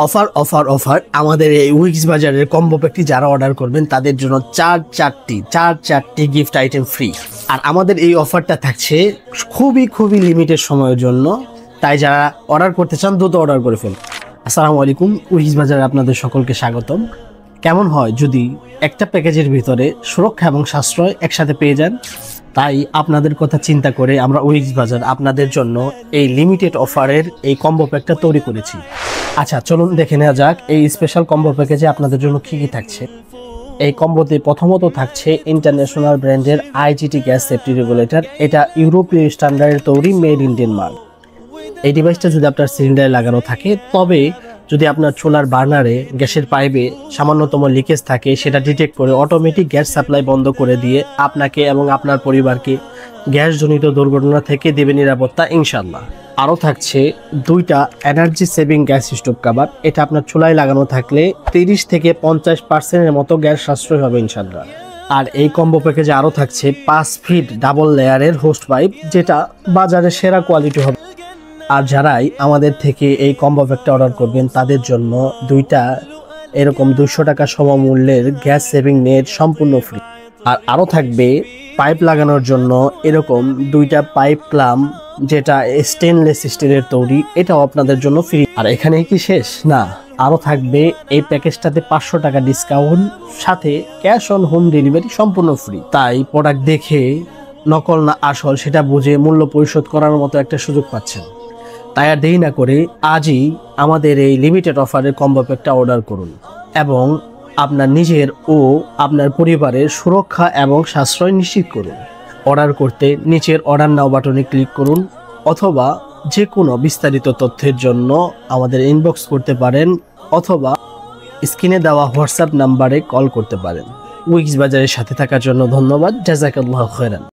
Offer offer offer আমাদের এই weeks বাজারের কম্বো প্যাকটি যারা অর্ডার করবেন তাদের জন্য চারটি গিফট আইটেম ফ্রি। আর আমাদের এই অফারটা থাকছে খুবই লিমিটেড সময়ের জন্য, তাই যারা অর্ডার করতে চান দ্রুত অর্ডার করে ফেলুন। আসসালামু আলাইকুম, উইক্স বাজারে আপনাদের সকলকে স্বাগতম। কেমন হয় যদি একটা প্যাকেজের ভিতরে সুরক্ষা এবং সাশ্রয় একসাথে পেয়ে যান? তাই আপনাদের কথা চিন্তা করে আমরা উইক্স বাজার আপনাদের জন্য এই লিমিটেড অফারের এই কম্বো প্যাকটা তৈরি করেছি। আচ্ছা, চলুন দেখে নেওয়া যাক এই স্পেশাল কম্বো প্যাকেজে আপনাদের জন্য কি কি থাকছে। এই কম্বোতে প্রথমত থাকছে ইন্টারন্যাশনাল ব্র্যান্ডের আইজিটি গ্যাস সেফটি রেগুলেটর। এটা ইউরোপীয় স্ট্যান্ডার্ডের তৈরি, মেড ইন ডেনমার্ক। এই ডিভাইসটা যদি আপনার সিলিন্ডারে লাগানো থাকে, তবে যদি আপনার চুলার বার্নারে গ্যাসের পাইপে সামান্যতম লিকেজ থাকে, সেটা ডিটেক্ট করে অটোমেটিক গ্যাস সাপ্লাই বন্ধ করে দিয়ে আপনাকে এবং আপনার পরিবারকে গ্যাসজনিত দুর্ঘটনা থেকে দেবে নিরাপত্তা ইনশাল্লাহ। আরও থাকছে দুইটা energy saving gas stove cover. এটা আপনার চুলায় লাগানো থাকলে 30 থেকে 50% মতো গ্যাস সাশ্রয় হবে ইনশাল্লাহ। আর এই কম্বো প্যাকেজে আরও থাকছে 5 ফিট ডাবল লেয়ারের হোস্ট পাইপ, যেটা বাজারে সেরা কোয়ালিটি হবে। আর যারাই আমাদের থেকে এই কম্বো প্যাকটা অর্ডার করবেন তাদের জন্য দুইটা এরকম 200 টাকা সমমূল্যের গ্যাস সেভিং নেট সম্পূর্ণ ফ্রি। আর আরও থাকবে পাইপ লাগানোর জন্য এরকম দুইটা পাইপ ক্লাম, যেটা স্টেনলেস স্টিলের তৈরি, এটাও আপনাদের জন্য ফ্রি। আর এখানেই কি শেষ? না, আরও থাকবে এই প্যাকেজটাতে 500 টাকা ডিসকাউন্ট, সাথে ক্যাশ অন হোম ডেলিভারি সম্পূর্ণ ফ্রি। তাই প্রোডাক্ট দেখে নকল না আসল সেটা বুঝে মূল্য পরিশোধ করার মতো একটা সুযোগ পাচ্ছেন। তাই আর দেরি না করে আজই আমাদের এই লিমিটেড অফারের কম্বো প্যাকটা অর্ডার করুন এবং আপনার নিজের ও আপনার পরিবারের সুরক্ষা এবং সাশ্রয় নিশ্চিত করুন। অর্ডার করতে নিচের অর্ডার নাও বাটনে ক্লিক করুন, অথবা যে কোনো বিস্তারিত তথ্যের জন্য আমাদের ইনবক্স করতে পারেন, অথবা স্ক্রিনে দেওয়া হোয়াটসঅ্যাপ নাম্বারে কল করতে পারেন। উইক্স বাজারের সাথে থাকার জন্য ধন্যবাদ। জাযাকাল্লাহু খাইরান।